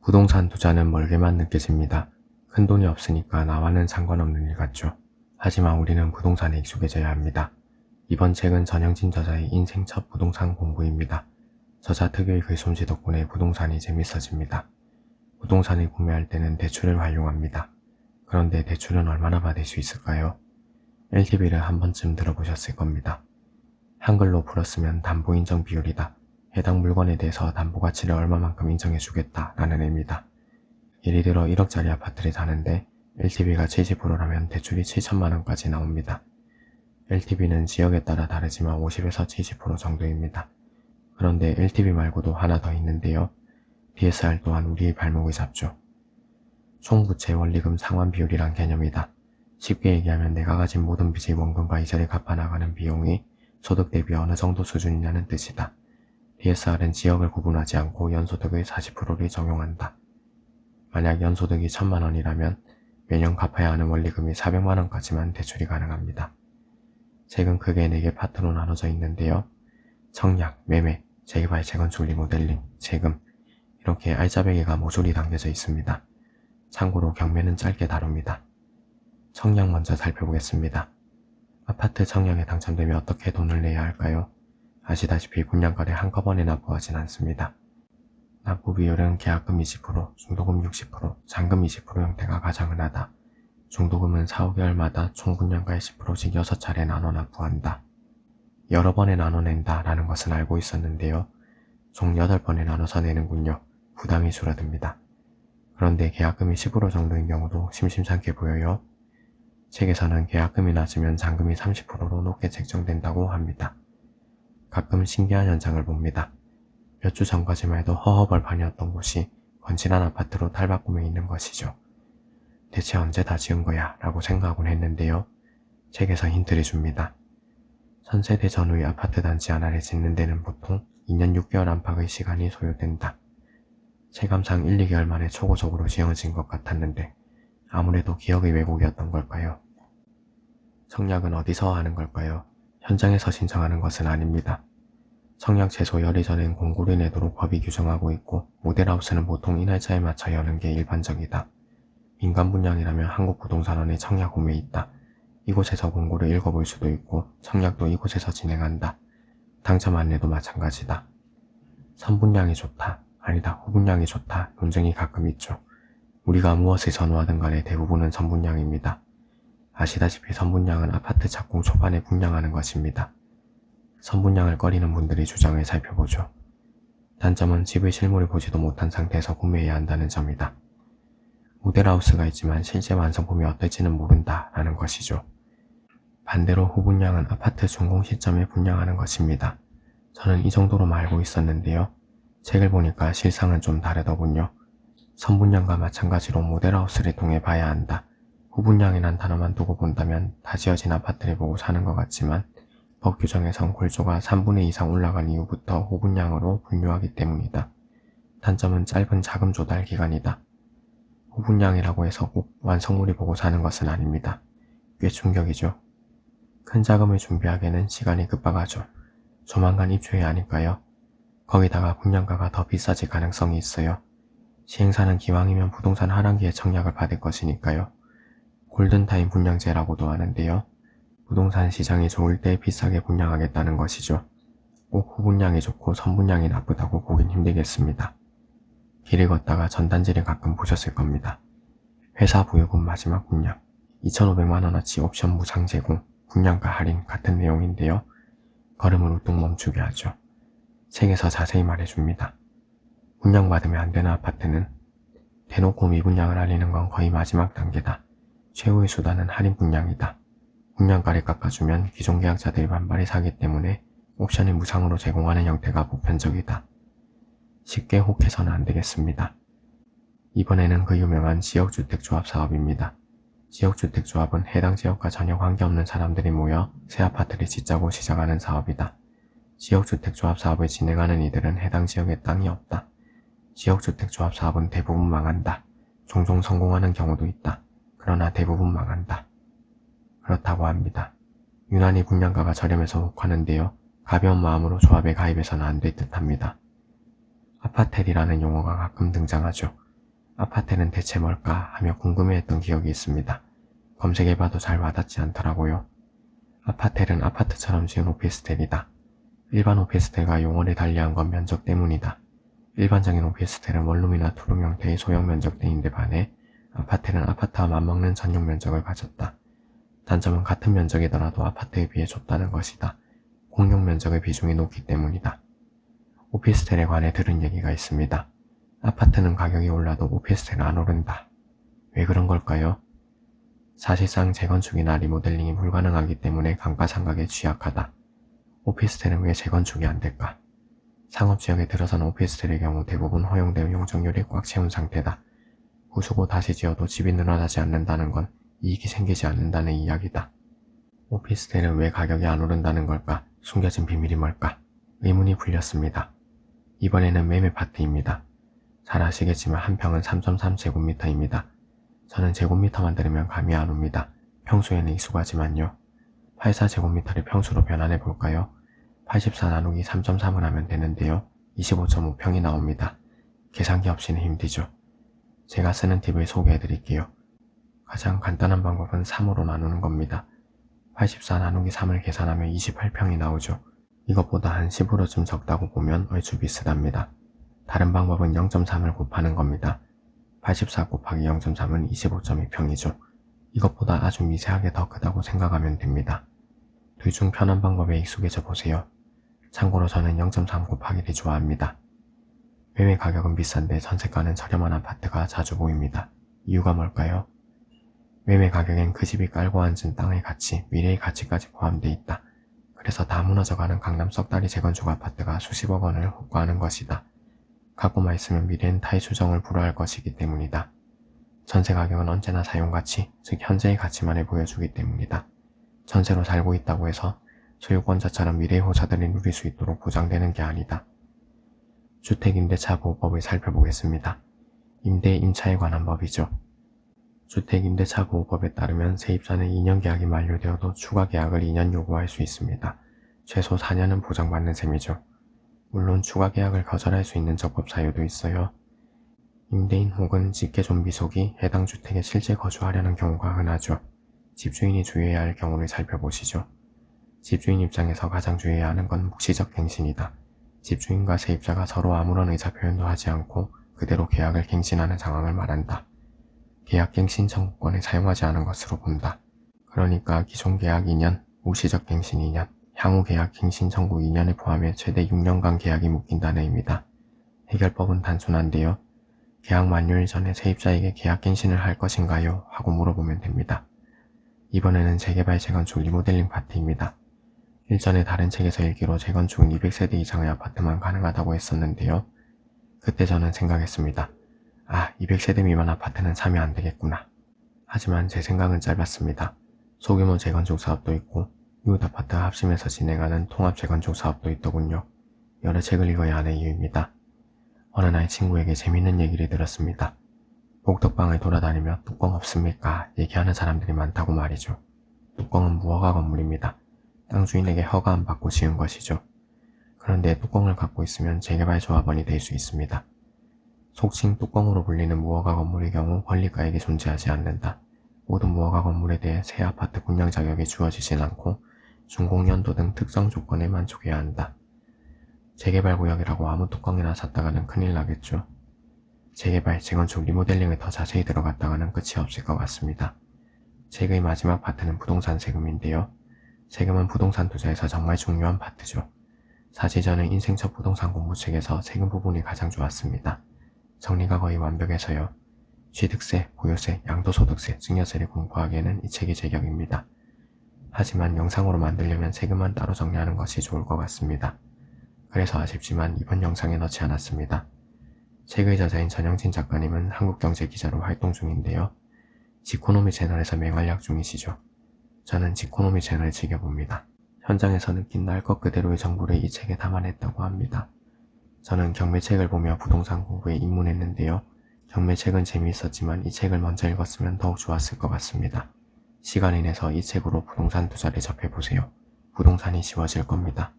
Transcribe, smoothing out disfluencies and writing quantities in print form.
부동산 투자는 멀게만 느껴집니다. 큰돈이 없으니까 나와는 상관없는 일 같죠. 하지만 우리는 부동산에 익숙해져야 합니다. 이번 책은 전영진 저자의 인생 첫 부동산 공부입니다. 저자 특유의 글솜씨 덕분에 부동산이 재밌어집니다. 부동산을 구매할 때는 대출을 활용합니다. 그런데 대출은 얼마나 받을 수 있을까요? LTV를 한 번쯤 들어보셨을 겁니다. 한글로 풀었으면 담보인정 비율이다. 해당 물건에 대해서 담보가치를 얼마만큼 인정해주겠다 라는 의미다. 예를 들어 1억짜리 아파트를 사는데 LTV가 70%라면 대출이 7천만원까지 나옵니다. LTV는 지역에 따라 다르지만 50에서 70% 정도입니다. 그런데 LTV 말고도 하나 더 있는데요. DSR 또한 우리의 발목을 잡죠. 총부채 원리금 상환 비율이란 개념이다. 쉽게 얘기하면 내가 가진 모든 빚의 원금과 이자를 갚아나가는 비용이 소득 대비 어느 정도 수준이냐는 뜻이다. DSR은 지역을 구분하지 않고 연소득의 40%를 적용한다. 만약 연소득이 1000만원이라면 매년 갚아야 하는 원리금이 400만원까지만 대출이 가능합니다. 책은 크게 4개 파트로 나눠져 있는데요. 청약, 매매, 재개발, 재건축, 리모델링, 세금 이렇게 알짜배기가 모조리 담겨져 있습니다. 참고로 경매는 짧게 다룹니다. 청약 먼저 살펴보겠습니다. 아파트 청약에 당첨되면 어떻게 돈을 내야 할까요? 아시다시피 분양가를 한꺼번에 납부하진 않습니다. 납부 비율은 계약금 20%, 중도금 60%, 잔금 20% 형태가 가장 흔하다. 중도금은 4, 5개월마다 총 분양가의 10%씩 6차례 나눠 납부한다. 여러 번에 나눠 낸다 라는 것은 알고 있었는데요. 총 8번에 나눠서 내는군요. 부담이 줄어듭니다. 그런데 계약금이 10% 정도인 경우도 심심찮게 보여요. 책에서는 계약금이 낮으면 잔금이 30%로 높게 책정된다고 합니다. 가끔 신기한 현상을 봅니다. 몇 주 전까지만 해도 허허벌판이었던 곳이 건실한 아파트로 탈바꿈해 있는 것이죠. 대체 언제 다 지은 거야? 라고 생각은 했는데요. 책에서 힌트를 줍니다. 선세대 전후의 아파트 단지 하나를 짓는 데는 보통 2년 6개월 안팎의 시간이 소요된다. 체감상 1, 2개월 만에 초고속으로 지어진 것 같았는데 아무래도 기억의 왜곡이었던 걸까요? 청약은 어디서 하는 걸까요? 현장에서 신청하는 것은 아닙니다. 청약 최소 열흘 전엔 공고를 내도록 법이 규정하고 있고 모델하우스는 보통 이 날짜에 맞춰 여는 게 일반적이다. 민간 분양이라면 한국부동산원에 청약홈에 있다. 이곳에서 공고를 읽어볼 수도 있고 청약도 이곳에서 진행한다. 당첨 안내도 마찬가지다. 선분양이 좋다, 아니다, 후분양이 좋다 논쟁이 가끔 있죠. 우리가 무엇을 선호하든 간에 대부분은 선분양입니다. 아시다시피 선분양은 아파트 착공 초반에 분양하는 것입니다. 선분양을 꺼리는 분들의 주장을 살펴보죠. 단점은 집의 실물을 보지도 못한 상태에서 구매해야 한다는 점이다. 모델하우스가 있지만 실제 완성품이 어떨지는 모른다 라는 것이죠. 반대로 후분양은 아파트 준공 시점에 분양하는 것입니다. 저는 이 정도로만 알고 있었는데요. 책을 보니까 실상은 좀 다르더군요. 선분양과 마찬가지로 모델하우스를 통해 봐야 한다. 후분양이란 단어만 두고 본다면 다 지어진 아파트를 보고 사는 것 같지만 법 규정에선 골조가 3분의 2 이상 올라간 이후부터 후분양으로 분류하기 때문이다. 단점은 짧은 자금 조달 기간이다. 후분양이라고 해서 꼭 완성물을 보고 사는 것은 아닙니다. 꽤 충격이죠. 큰 자금을 준비하기에는 시간이 급박하죠. 조만간 입주해야 하니까요. 거기다가 분양가가 더 비싸질 가능성이 있어요. 시행사는 기왕이면 부동산 하반기에 청약을 받을 것이니까요. 골든타임 분양제라고도 하는데요. 부동산 시장이 좋을 때 비싸게 분양하겠다는 것이죠. 꼭 후분양이 좋고 선분양이 나쁘다고 보긴 힘들겠습니다. 길을 걷다가 전단지를 가끔 보셨을 겁니다. 회사 부여금 마지막 분양, 2,500만원어치 옵션 무상 제공, 분양가 할인 같은 내용인데요. 걸음을 우뚝 멈추게 하죠. 책에서 자세히 말해줍니다. 분양받으면 안 되는 아파트는 대놓고 미분양을 알리는 건 거의 마지막 단계다. 최후의 수단은 할인 분양이다. 분양가를 깎아주면 기존 계약자들이 반발이 사기 때문에 옵션을 무상으로 제공하는 형태가 보편적이다. 쉽게 혹해서는 안 되겠습니다. 이번에는 그 유명한 지역주택조합 사업입니다. 지역주택조합은 해당 지역과 전혀 관계없는 사람들이 모여 새 아파트를 짓자고 시작하는 사업이다. 지역주택조합 사업을 진행하는 이들은 해당 지역에 땅이 없다. 지역주택조합 사업은 대부분 망한다. 종종 성공하는 경우도 있다. 그러나 대부분 망한다. 그렇다고 합니다. 유난히 분양가가 저렴해서 혹하는데요. 가벼운 마음으로 조합에 가입해서는 안 될 듯 합니다. 아파텔이라는 용어가 가끔 등장하죠. 아파트는 대체 뭘까 하며 궁금해했던 기억이 있습니다. 검색해봐도 잘 와닿지 않더라고요. 아파트는 아파트처럼 지은 오피스텔이다. 일반 오피스텔과 용어를 달리한 건 면적 때문이다. 일반적인 오피스텔은 원룸이나 투룸 형태의 소형 면적대인데 반해 아파트는 아파트와 맞먹는 전용 면적을 가졌다. 단점은 같은 면적이더라도 아파트에 비해 좁다는 것이다. 공용 면적의 비중이 높기 때문이다. 오피스텔에 관해 들은 얘기가 있습니다. 아파트는 가격이 올라도 오피스텔은 안 오른다. 왜 그런 걸까요? 사실상 재건축이나 리모델링이 불가능하기 때문에 감가상각에 취약하다. 오피스텔은 왜 재건축이 안 될까? 상업지역에 들어선 오피스텔의 경우 대부분 허용된 용적률이 꽉 채운 상태다. 부수고 다시 지어도 집이 늘어나지 않는다는 건 이익이 생기지 않는다는 이야기다. 오피스텔은 왜 가격이 안 오른다는 걸까? 숨겨진 비밀이 뭘까? 의문이 풀렸습니다. 이번에는 매매 파트입니다. 잘 아시겠지만 한 평은 3.3제곱미터입니다. 저는 제곱미터만 들으면 감이 안 옵니다. 평수에는 익숙하지만요. 84제곱미터를 평수로 변환해 볼까요? 84 나누기 3.3을 하면 되는데요. 25.5평이 나옵니다. 계산기 없이는 힘들죠. 제가 쓰는 팁을 소개해 드릴게요. 가장 간단한 방법은 3으로 나누는 겁니다. 84 나누기 3을 계산하면 28평이 나오죠. 이것보다 한 10%쯤 적다고 보면 얼추 비슷합니다. 다른 방법은 0.3을 곱하는 겁니다. 84 곱하기 0.3은 25.2평이죠. 이것보다 아주 미세하게 더 크다고 생각하면 됩니다. 둘 중 편한 방법에 익숙해져 보세요. 참고로 저는 0.3 곱하기를 좋아합니다. 매매 가격은 비싼데 전세가는 저렴한 아파트가 자주 보입니다. 이유가 뭘까요? 매매 가격엔 그 집이 깔고 앉은 땅의 가치, 미래의 가치까지 포함되어 있다. 그래서 다 무너져가는 강남 썩다리 재건축 아파트가 수십억 원을 호가하는 것이다. 갖고만 있으면 미래엔 타의 수정을 불허할 것이기 때문이다. 전세 가격은 언제나 사용가치, 즉 현재의 가치만을 보여주기 때문이다. 전세로 살고 있다고 해서 소유권자처럼 미래의 호사들이 누릴 수 있도록 보장되는 게 아니다. 주택임대차보호법을 살펴보겠습니다. 임대 임차에 관한 법이죠. 주택임대차보호법에 따르면 세입자는 2년 계약이 만료되어도 추가 계약을 2년 요구할 수 있습니다. 최소 4년은 보장받는 셈이죠. 물론 추가 계약을 거절할 수 있는 적법 사유도 있어요. 임대인 혹은 직계존비속이 해당 주택에 실제 거주하려는 경우가 흔하죠. 집주인이 주의해야 할 경우를 살펴보시죠. 집주인 입장에서 가장 주의해야 하는 건 묵시적 갱신이다. 집주인과 세입자가 서로 아무런 의사 표현도 하지 않고 그대로 계약을 갱신하는 상황을 말한다. 계약 갱신 청구권을 사용하지 않은 것으로 본다. 그러니까 기존 계약 2년, 묵시적 갱신 2년, 향후 계약 갱신 청구 2년을 포함해 최대 6년간 계약이 묶인다는 의미다. 해결법은 단순한데요. 계약 만료일 전에 세입자에게 계약 갱신을 할 것인가요? 하고 물어보면 됩니다. 이번에는 재개발 재건축 리모델링 파트입니다. 일전에 다른 책에서 읽기로 재건축은 200세대 이상의 아파트만 가능하다고 했었는데요. 그때 저는 생각했습니다. 200세대 미만 아파트는 사면 안 되겠구나. 하지만 제 생각은 짧았습니다. 소규모 재건축 사업도 있고 이웃 아파트와 합심해서 진행하는 통합 재건축 사업도 있더군요. 여러 책을 읽어야 하는 이유입니다. 어느 날 친구에게 재밌는 얘기를 들었습니다. 복덕방을 돌아다니며 뚜껑 없습니까? 얘기하는 사람들이 많다고 말이죠. 뚜껑은 무허가 건물입니다. 땅 주인에게 허가 안 받고 지은 것이죠. 그런데 뚜껑을 갖고 있으면 재개발 조합원이 될 수 있습니다. 속칭 뚜껑으로 불리는 무허가 건물의 경우 권리가액이 존재하지 않는다. 모든 무허가 건물에 대해 새 아파트 분양 자격이 주어지진 않고 준공연도 등 특정 조건에 만족해야 한다. 재개발 구역이라고 아무 뚜껑이나 샀다가는 큰일 나겠죠. 재개발, 재건축, 리모델링에 더 자세히 들어갔다가는 끝이 없을 것 같습니다. 책의 마지막 파트는 부동산 세금인데요. 세금은 부동산 투자에서 정말 중요한 파트죠. 사실 저는 인생 첫 부동산 공부책에서 세금 부분이 가장 좋았습니다. 정리가 거의 완벽해서요. 취득세, 보유세, 양도소득세, 증여세를 공부하기에는 이 책이 제격입니다. 하지만 영상으로 만들려면 세금만 따로 정리하는 것이 좋을 것 같습니다. 그래서 아쉽지만 이번 영상에 넣지 않았습니다. 책의 저자인 전영진 작가님은 한국경제기자로 활동 중인데요. 지코노미 채널에서 맹활약 중이시죠. 저는 지코노미 채널을 즐겨봅니다. 현장에서 느낀 날 것 그대로의 정보를 이 책에 담아냈다고 합니다. 저는 경매책을 보며 부동산 공부에 입문했는데요. 경매책은 재미있었지만 이 책을 먼저 읽었으면 더욱 좋았을 것 같습니다. 시간이 내서 이 책으로 부동산 투자를 접해보세요. 부동산이 쉬워질 겁니다.